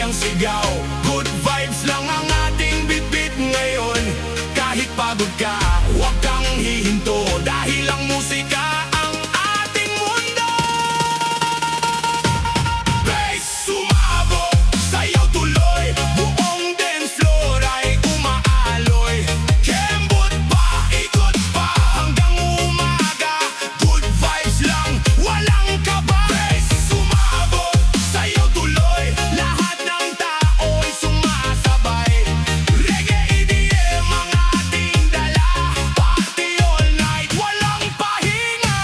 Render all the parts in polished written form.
ang sigaw. Good vibes lang ang ating bitbit ngayon. Kahit pagod ka, huwag kang hihinto, dahil ang musika ang ating mundo. Bass sumabog, sayaw tuloy, buong dance floor ay umaaloy. Kembot pa, ikot pa, hanggang umaga. Good vibes lang, walang kaba. Bass sumabog, sayaw tuloy, lahat ng tao'y sumasabay. Reggae EDM ang ating dala, party all night, walang pahinga.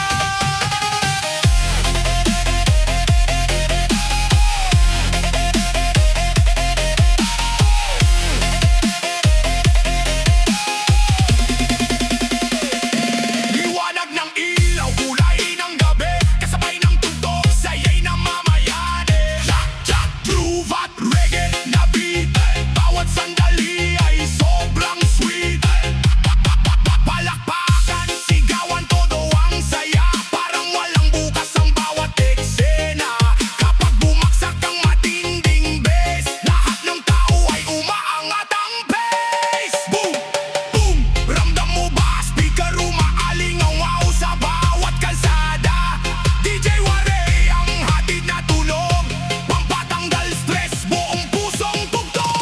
Liwanag ng ilaw, kulay ng gabi, kasabay ng tugtog, sayay ng mamayani. Cha-cha, groove at reggae na beat, bawat sandali ay sobrang sweet. Palakpakan, sigawan, todo ang saya, parang walang bukas ang bawat eksena. Kapag bumaksak ang matinding bass, lahat ng tao ay umaangat ang pace. Boom, boom, ramdam mo ba? Speaker umaalingaw sa bawat kalsada. DJ Waray ang hatid na tunog, pampatanggal stress, buong pusong tugtog.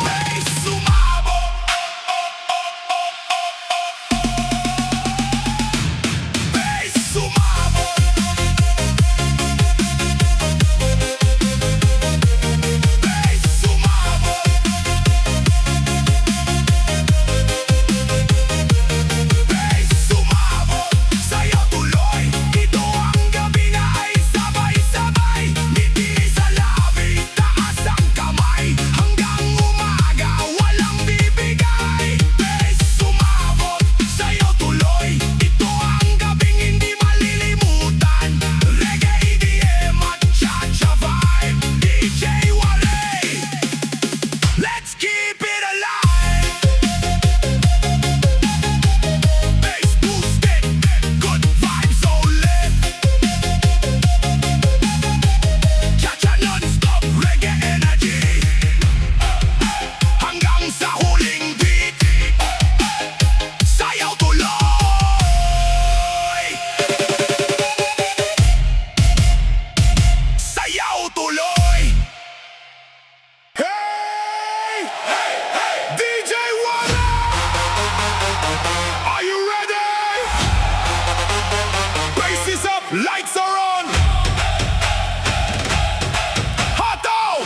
Bass sumabog, bass sumabog. Bass sumabog. Bass sumabog, sayaw tuloy, ito ang gabi na ay sabay-sabay. Ngiti sa labi, taas ang kamay, hanggang umaga walang bibigay. Bass sumabog, sayaw tuloy, ito ang gabing hindi malilimutan. Reggae EDM at Cha-Cha vibe, DJ Waray. Let's keep it alive. Bass boosted, good vibes only. Cha-Cha nonstop, reggae energy, hanggang sa huling beat. Sayaw tuloy, sayaw tuloy. Hey! Hey! Hey! DJ Waray! Are you ready? Bass is up, lights are on. Hot out!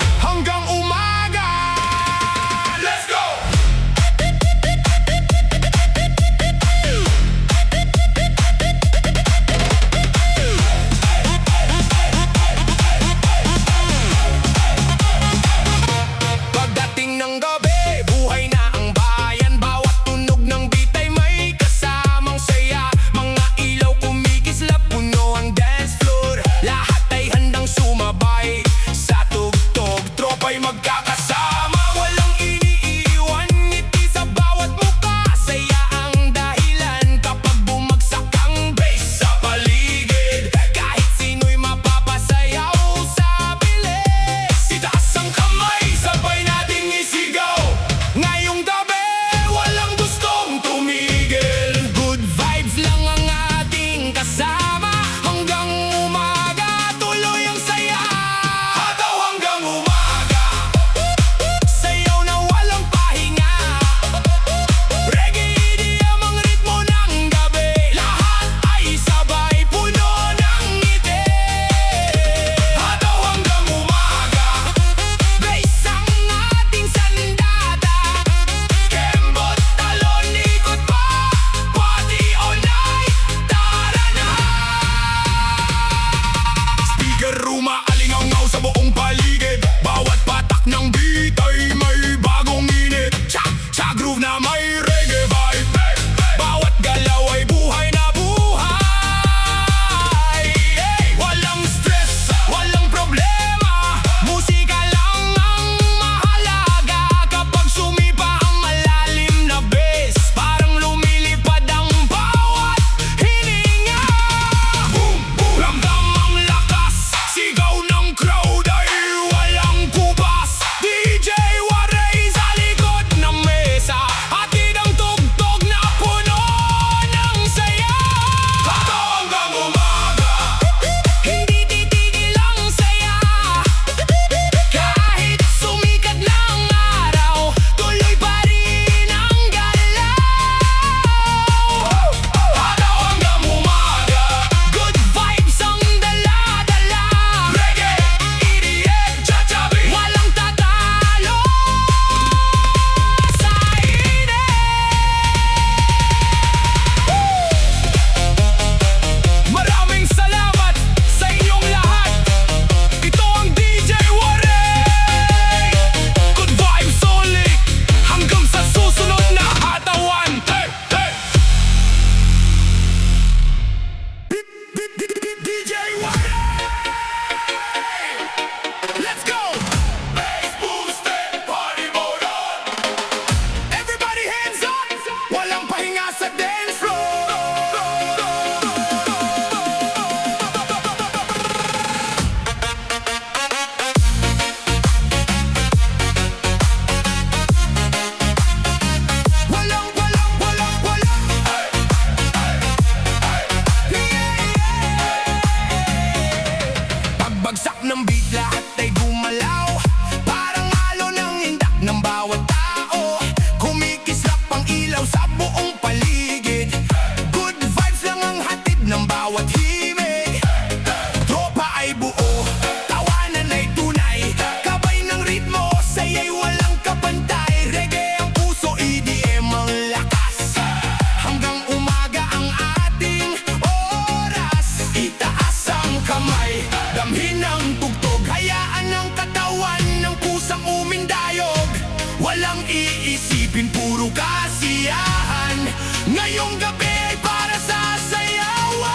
nang iisipin, puro kasiyahan. Ngayong gabi ay para sa sayawan.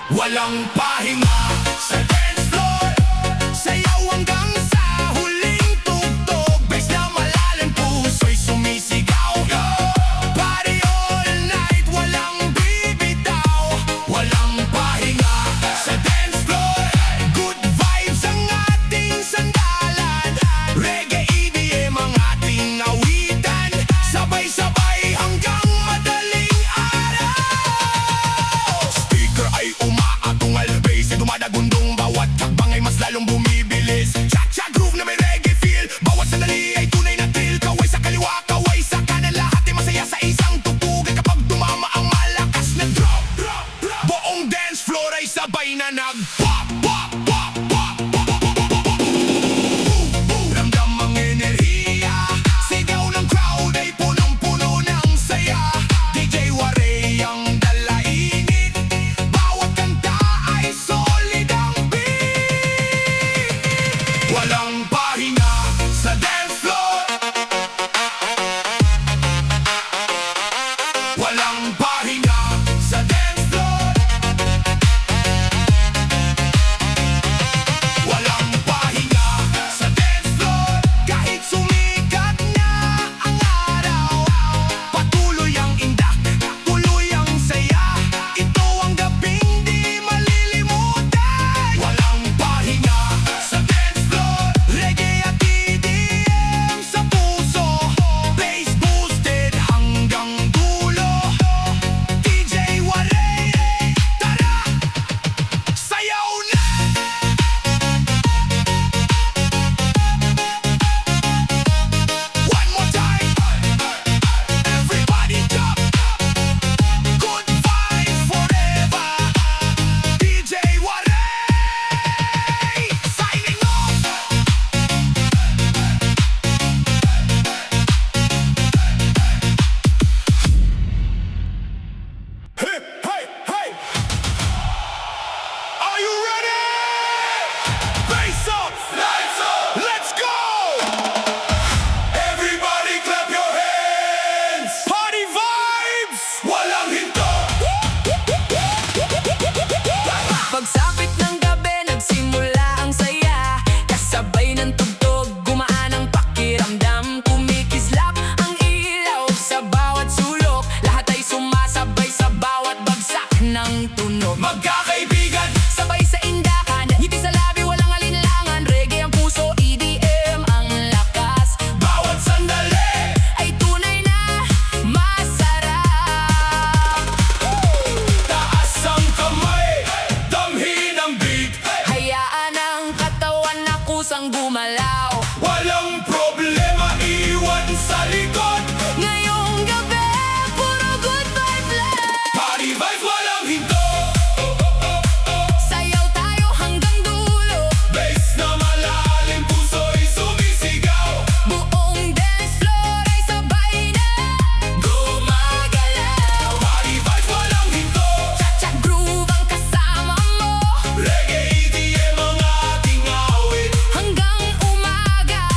Walang pahinga sa dance floor, sayaw hanggang sa huling tugtog. Bass na malalim, puso'y sumisigaw. Party all night, walang bibitaw. Walang pahinga sa dance floor, good vibes ang ating sandalan. Reggae EDM ang ating awitan, sabay-sabay hanggang madaling araw. Speaker ay umaatungal, bass ay dumadagundong, bawat hakbang ay mas lalong bumibilis. Cha-cha groove na may reggae feel, bawat sandali ay tunay na thrill. Kaway sa kaliwa, kaway sa kanan, lahat ay masaya sa isang tutugan. Kapag dumama ang malakas na drop, buong dance floor ay sabay na nag-pop, pop, pop, pop. Ramdam ang enerhiya, sigaw ng crowd ay punong-puno ng saya. DJ Waray ang dalainit, bawat kanta ay solid ang beat. Walang pahinga sa dance floor, walang pahinga sa dance floor, walang pahinga sa dance floor. Kahit sumikat na ang araw, patuloy ang indak, tuloy ang saya. Ito ang gabing di malilimutan. Walang pahinga sa dance floor, reggae at EDM sa puso, bass boosted hanggang dulo. DJ Waray, tara, sayaw na! One more time, everybody jump. Good vibes forever. DJ Waray signing off. Hey, hey, hey! Are you ready? Bass up, lights up, let's go! Everybody clap your hands! Party vibes! Walang hinto! Pagsapit ng gabi, nagsimula ang saya. Kasabay ng tugtog, gumaan ang pakiramdam. Kumikislap ang ilaw sa bawat sulok. Lahat ay sumasabay sa bawat bagsak ng tunog. Magkakaibigan, Sabay sa indakan, ngiti sa labi, walang alinlangan. Reggae ang puso, EDM ang lakas. bawat sandali. Ay tunay na masarap. Taas ang kamay, damhin ang beat. Hayaan ang katawan na kusang gumalaw. Walang problema, iwan sa likod. Ngayong gabi, puro good vibe lang. Party vibes, walang hinto. Sayaw tayo hanggang dulo. Bass na malalim, puso'y sumisigaw. Buong dance floor ay sabay na gumagalaw. Party vibes, walang hinto. Cha-cha groove ang kasama mo. Reggae EDM ang ating awit. Hanggang umaga.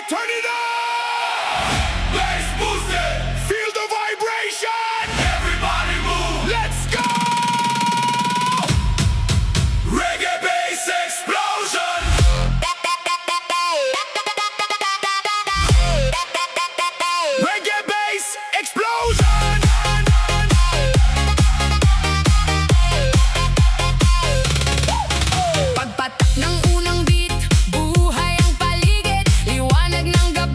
turn it up! Bass boosted! Feel the vibration! Everybody move! Let's go! Reggae bass explosion! Reggae bass explosion! Pagpatak ng unang beat, buhay ang paligid, liwanag ng gabi.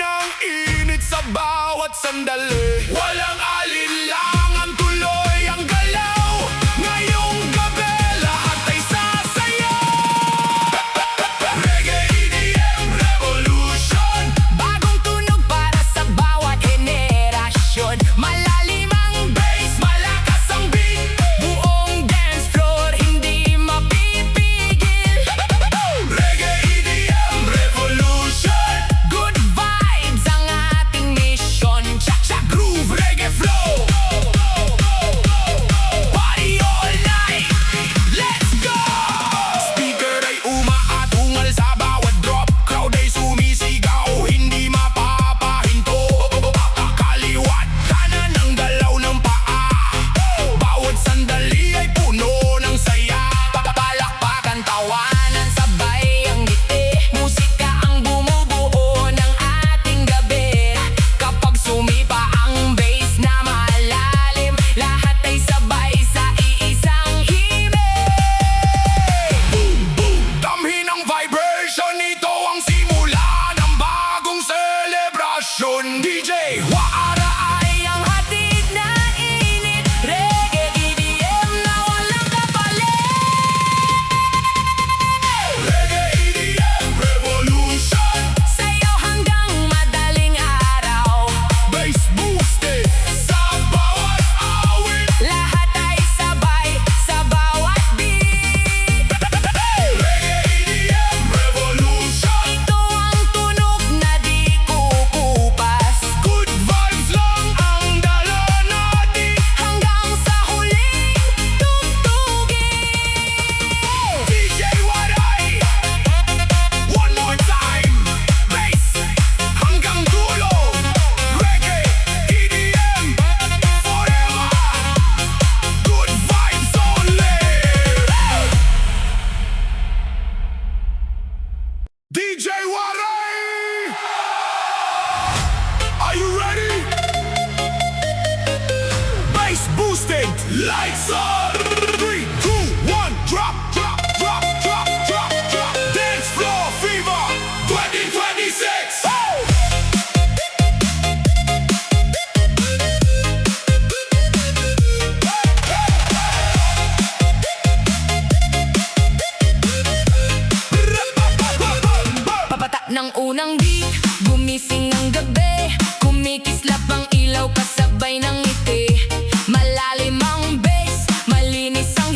ng init sa bawat sandali. Walang alinlangan, tuloy ang galaw. Ngayong gabi, lahat ay sasayaw. Reggae EDM Revolution, Bagong tunog para sa bawat henerasyon. Malalim ang bass, malakas ang beat. buong dance floor, hindi mapipigil. Reggae EDM Revolution, Good vibes ang ating mission. Cha-Cha groove, reggae flow. Party all night, let's go! Speaker ay umaatungal sa bawat drop. Crowd ay sumisigaw, hindi mapapahinto. Kaliwat kanan ang galaw ng paa. Bawat sandali ay puno ng saya. Palakpakan, tawanan, sabay ang ngiti. Musika ang bumubuo ng ating gabi. Kapag sumipa ang bass na malalim, lahat ay sabay sa iisang himig. Damhin ang vibration, ito ang simula ng bagong selebrasyon. DJ Waray ang hatid na init. Reggae EDM na walang kapalit. Reggae EDM Revolution, Sayaw hanggang madaling araw. bass boosted sa bawat awit. Lahat ay sabay sa bawat beat. Reggae EDM Revolution, Ito ang tunog na di kukupas. good vibes lang ang dala natin. Hanggang sa huling tugtugin. DJ Waray, one more time. Bass hanggang dulo. Reggae EDM forever. Good vibes only. DJ Waray, are you ready? Bass boosted, lights on. 3, 2, 1, drop, drop, drop, drop, drop, drop. Dance floor fever 2026. Papatak ng unang beat, gumising ang gabi. Kumikislap ang ilaw kasabay ng ngiti. Malalim ang bass, malinis ang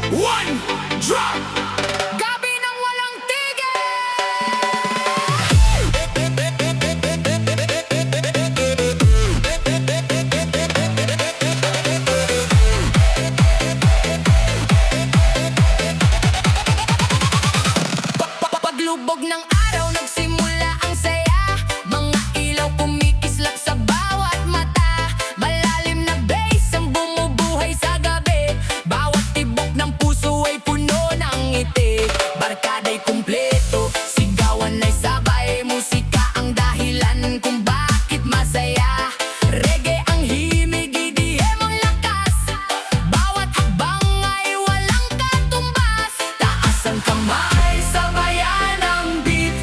One, drop! Gabi ng walang tigil. Paglubog ng araw, nagsimula ang saya. Mga ilaw kumikislap sa bawat mata. Malalim na bass ang bumubuhay sa gabi. Bawat tibok ng puso ay puno ng ngiti. Barkada'y kumpleto, sigawan ay sabay. Musika ang dahilan kung bakit masaya. Reggae ang himig, EDM ang lakas. Bawat hakbang ay walang katumbas. Taas ang kamay, sabayan ang beat.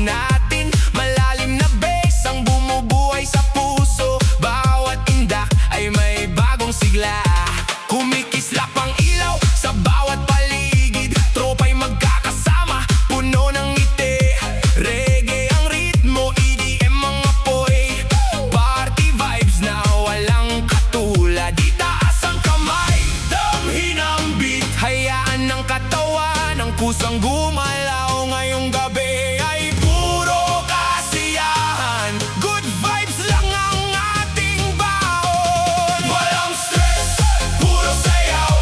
natin. Malalim na bass ang bumubuhay sa puso. Bawat indak ay may bagong sigla. Kumikislap ang ilaw sa bawat paligid. Tropa'y magkakasama, puno ng ngiti. Reggae ang ritmo, EDM ang apoy. Party vibes na walang katulad. Itaas ang kamay, damhin ang beat. Hayaan ng katawan, ang pusang gumalaw. Ngayong gabi ay puro kasiyahan. Good vibes lang ang ating baon. Walang stress, puro sayaw.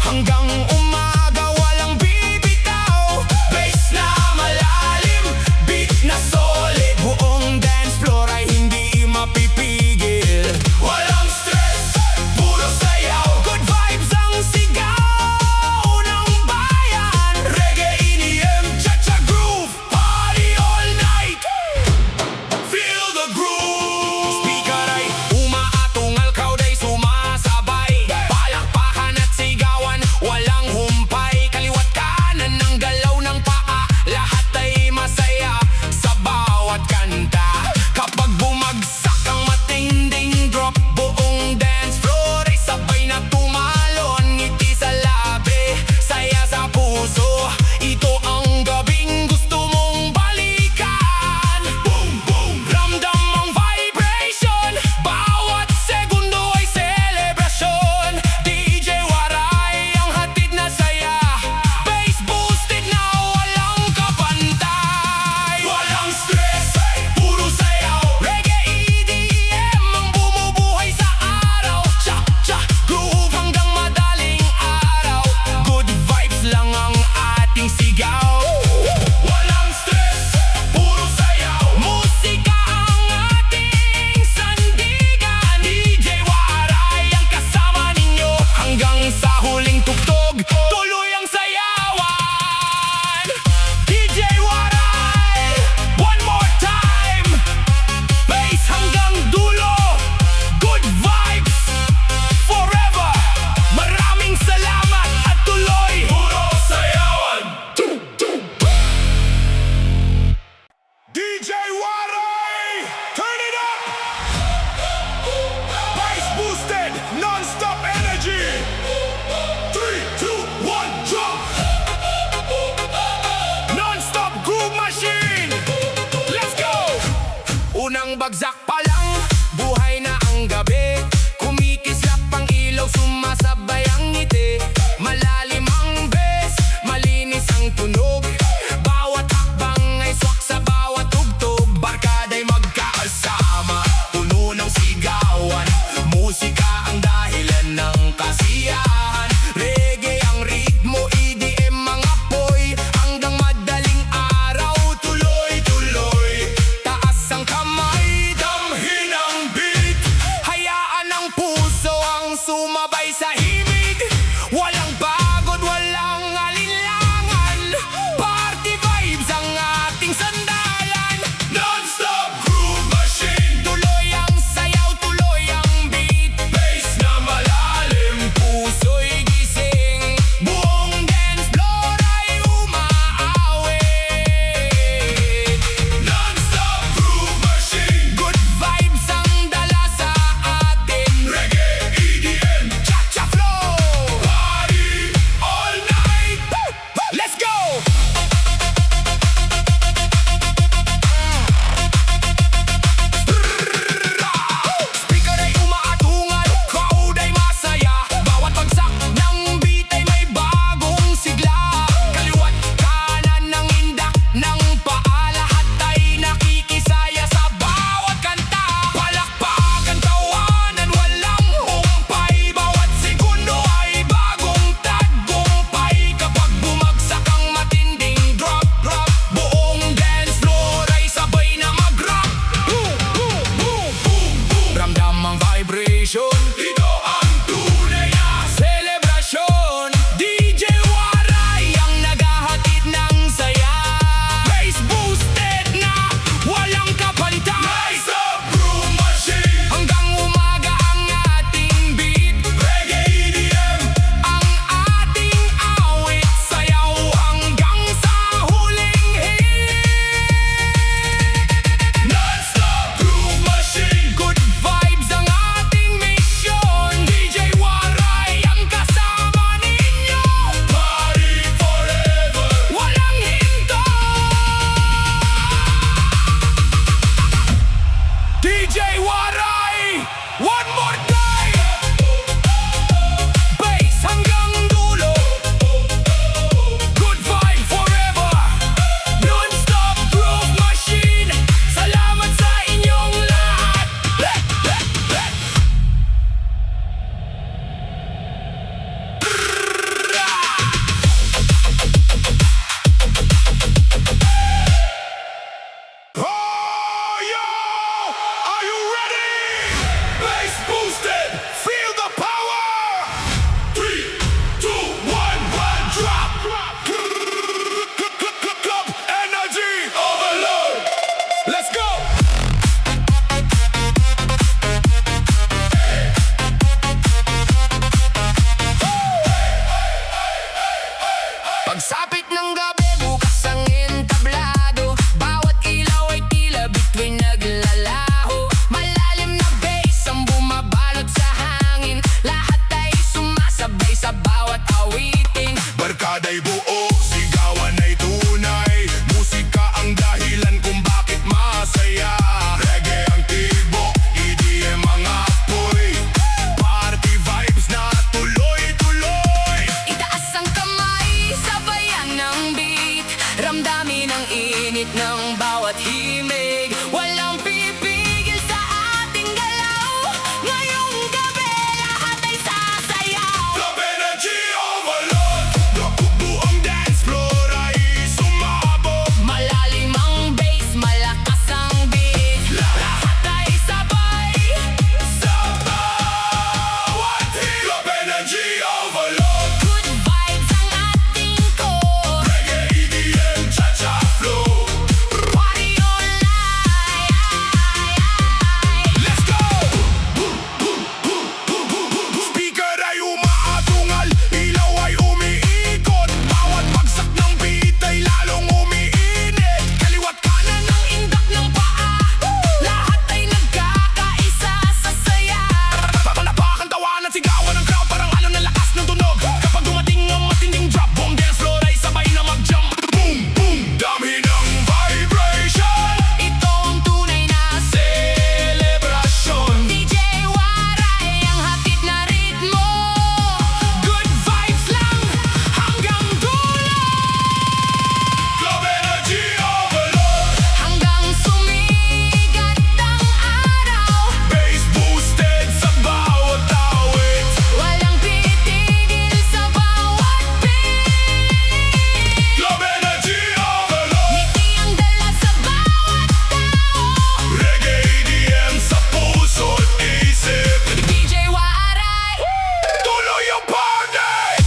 Hanggang umaga walang bibitaw. Bass na malalim, beat na solid. Buong dance floor ay hindi mapipigil. Walang stress, puro sayaw. Good vibes ang sigaw ng bayan. Reggae EDM Cha-Cha groove, party all night. Feel the groove. Speaker ay umaatungal, crowd ay sumasabay. Palakpakan at sigawan, walang humpay. Kaliwat kanan ng galaw ng paa, lahat ay masaya sa bawat kanta. Kapag bumagsak ang matinding drop, buong dance floor ay sabay na tumalon. Ngiti sa labi, saya sa puso. Ito ang gabing gusto mong balikan. Boom, boom, ramdam ang vibration. Bawat segundo ay celebration. DJ Waray ang hatid na saya. Bass boosted na walang kapantay. Walang stress, puro sayaw. Reggae EDM ang bumubuhay sa araw. Cha-cha groove hanggang madaling araw. Good vibes lang ang ating sigaw. Walang stress, puro sayaw. Musika ang ating sandigan. DJ Waray ang kasama ninyo. Hanggang sa huling tugtog, tuloy ang sayawan. DJ Waray, one more time. Bass hanggang dulo. Good vibes forever. Maraming salamat at tuloy. Puro sayawan. DJ Waray, turn it up. Bass boosted, non-stop energy. 3, 2, 1, jump. Non-stop groove machine. Let's go. Unang bagsak pa lang, buhay na ang gabi. Kumikislap ang ilaw, sumasabay ang ngiti. Malalim ang bass, malinis ang tunog. Bawat hakbang ay swak sa bawat tugtog. Barkada'y magkakasama, puno ng sigawan. Musika ang dahilan ng kasiyahan. Reggae ang ritmo, EDM ang apoy. Hanggang madaling araw, tuloy-tuloy. Taas ang kamay, damhin DJ Waray, one more time. Bass hanggang dulo. Good vibe forever. Nonstop groove machine. Salamat sa inyong lahat. Oh, yo! Are you ready? Bass boosted. Feel the power. 3, 2, 1, drop. Club energy overload. Let's go. Pagsapit ng gabi, bukas ang entablado. Bawat ilaw ay tila bituin naglalaho. Malalim na bass ang bumabalot sa hangin. Lahat ay sumasabay sa bawat awiting. Barkada'y buo, sigawan ay tunay. Musika ang dahilan kung bakit masaya. Reggae ang tibok, EDM ang apoy. Party vibes na tuloy-tuloy. Itaas ang kamay, sabayan ng beat. Ramdamin ang init ng bawat himig. Walang pipigil sa ating galaw. Ngayong gabi, lahat ay sasayaw. Club energy overload. Buong dance floor ay sumabog. Malalim ang bass, malakas ang beat. Lahat ay sabay. Sa bawat hit. Club energy overload. Good vibes ang ating core. Reggae EDM Cha-Cha flow. Party all night. Let's go! Speaker ay umaatungal, ilaw ay umiikot. Bawat bagsak ng beat ay lalong umiinit. Kaliwat kanan ang indak ng paa. Lahat ay nagkakaisa sa saya. Palapakan, tawanan, sigawan ng crowd. Parang alon ng lakas ng tunog. Kapag dumating ang matinding drop, buong dance floor ay sabay na mag-jump. Boom, boom, dami ng vibration. Ito ang tunay na Celebration. DJ Waray ang hatid na ritmo. Good vibes lang hanggang dulo. Club energy overload. Hanggang sumikat ang araw. Bass boosted sa bawat awit. Walang titigil sa bawat beat. Club energy overload. Ngiti ang dala sa bawat tao. Reggae EDM sa puso't isip. DJ Waray. Tuloy ang party.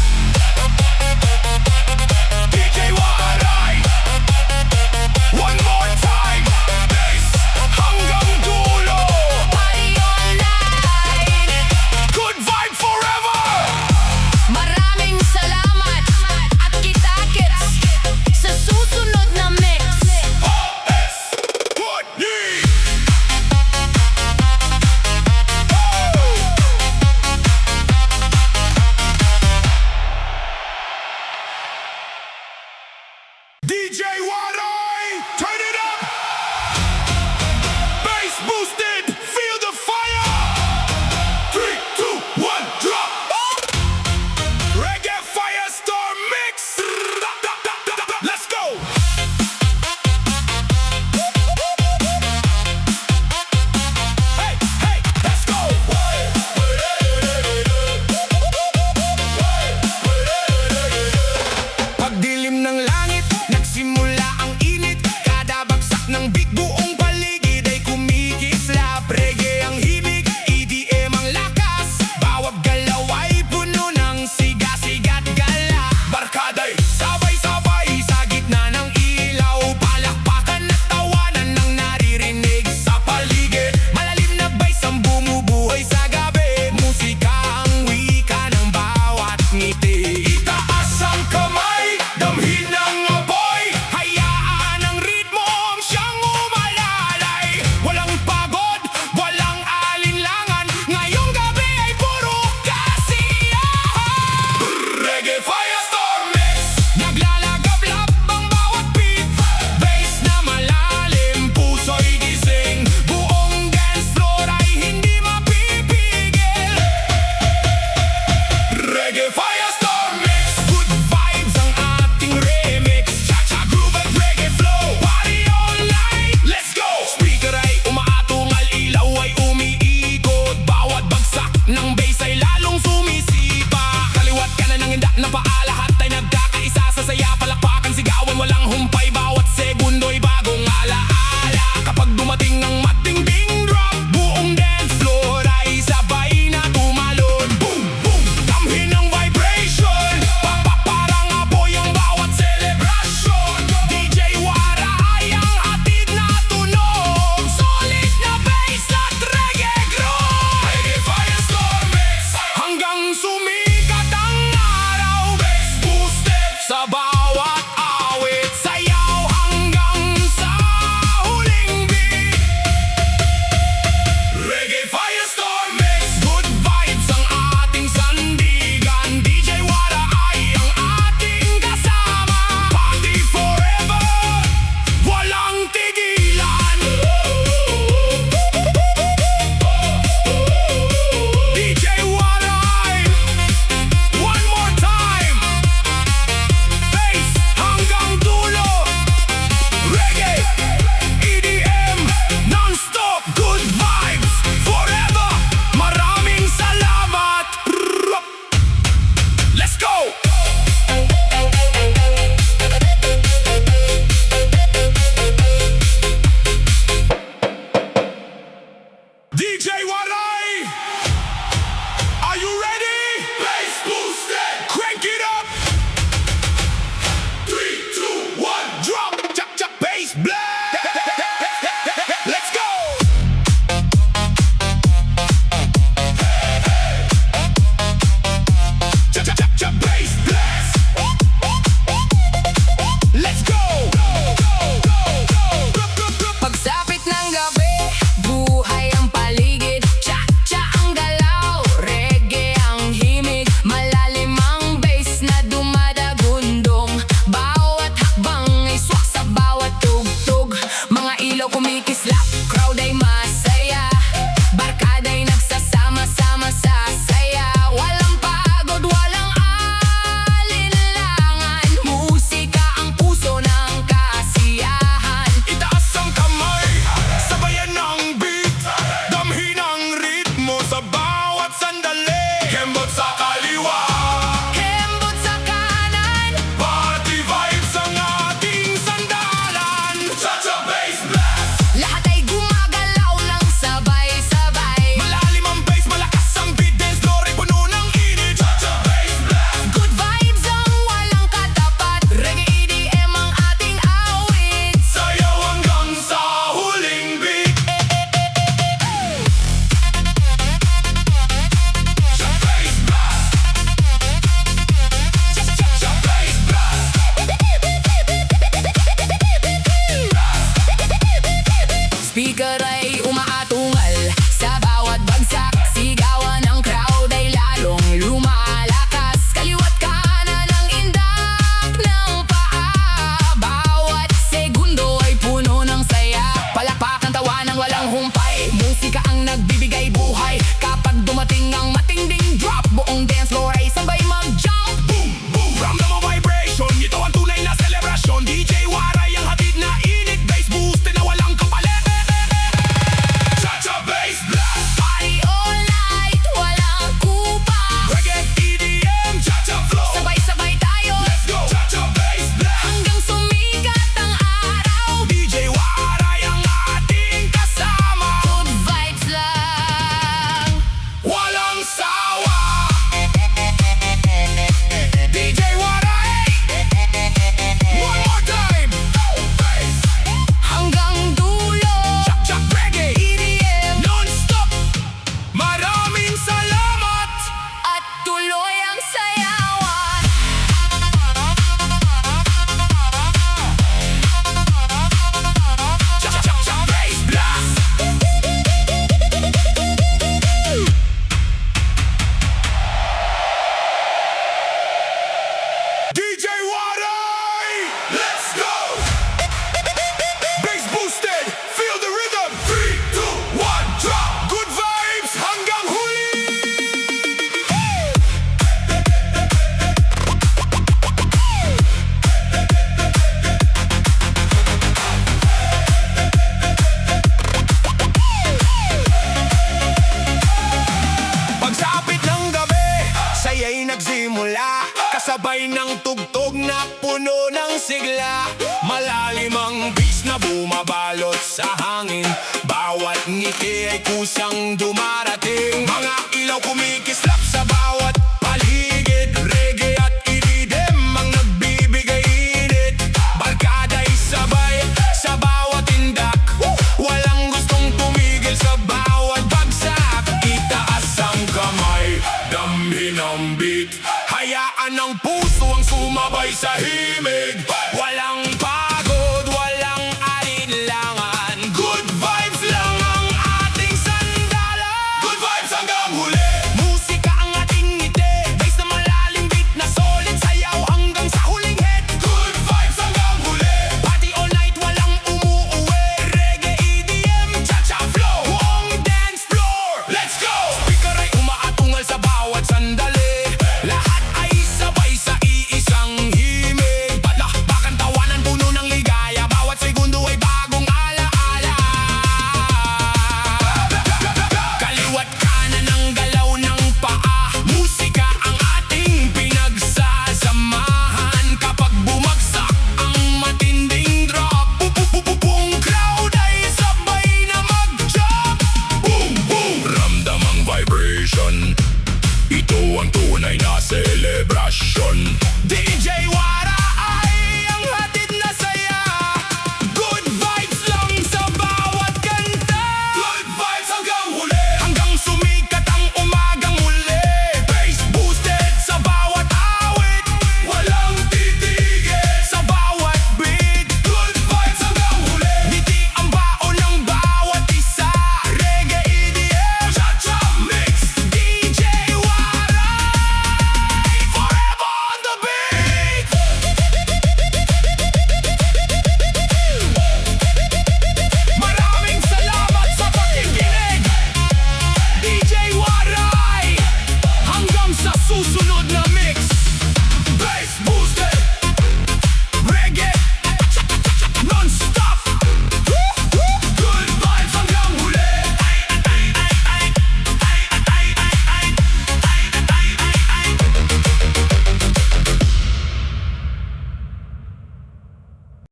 DJ Waray. One more time. Bass hanggang dulo. Party all night. Good vibe forever. Maraming salamat at kita-kits sa susunod na mix. OS Hoodie. DJ Waray, turn it up. Bass boosted, feel the fire. 3, 2, 1, drop. Reggae Firestorm mix. Let's go. Hey, hey, let's go. Pagdilim ng langit, nagsimula ang init. Kada bagsak ng beat, buong paligid ay kumikislap. Reggae ang himig, EDM ang lakas. Bawat galaw ay puno ng siga-siga't gala. Barkada'y sabay-sabay sa gitna ng ilaw. Palakpakan at tawanan ng naririnig sa paligid. Malalim na bass ang bumubuhay sa gabi. Musika ang wika ng bawat ngiti. Itaas ang kamay, damhin ng apoy. Hayaan ang ritmo siyang ilaw kumikislap, crowd ay masaya, barkada'y nagsasama-sama sa saya. Walang pagod, walang alinlangan, musika ang puso ng kasiyahan. Itaas ang kamay, sabayan ng beat, damhin ang ritmo sa bawat sandali. Kembot sa kaliwa, Kembot sa kanan, party vibes ang ating sandalan. Cha-cha bass blast, lahat ay gumagalaw ng sabay-sabay. malalim ang bass, malakas ang beat, dance floor ay puno ng init. Cha-cha bass blast, Good vibes ang walang katapat, Reggae EDM ang ating awit. sayaw hanggang sa huling beat. Cha bass blast, cha bass blast. Speaker ay umaatungal sa bawat bagsak, sigawan ng crowd ay lalong lumalakas. Kaliwat kanan ang indak ng paa, bawat segundo ay puno ng saya. Palakpakan, tawa ng walang humpay, musika ang nagbibigay buhay. Kapag dumating ang matinding drop, buong dance floor ay sabay mag-jump. Boom, boom, ramdam mo vibration. Ito ang tunay na selebrasyon. DJ Waray ang hatid na init, bass boosted na walang kapalit. Cha-cha bass blast, Party all night, walang kupa, Reggae EDM Cha-cha flow. sabay-sabay tayo Let's go, cha-cha bass blast. hanggang sumikat ang araw. DJ Waray ang ating kasama, Good vibes lang. walang sawa. DJ Waray, one more time. Bass, Hanggang dulo, cha-cha reggae, EDM Nonstop. Maraming salamat. at tuloy ang sayawan. Cha-cha bass blast. DJ Waray, let's go. Bass boosted, feel the rhythm. 3, 2, 1, drop. Good vibes hanggang huli. Pagsapit ng gabi, saya'y nagsimula, kasabay ng tugtog na puno ng sigla. Malalim ang beats na bumabalot sa hangin, bawat ngiti ay kusang dumarating. Mga ilaw kumikislap,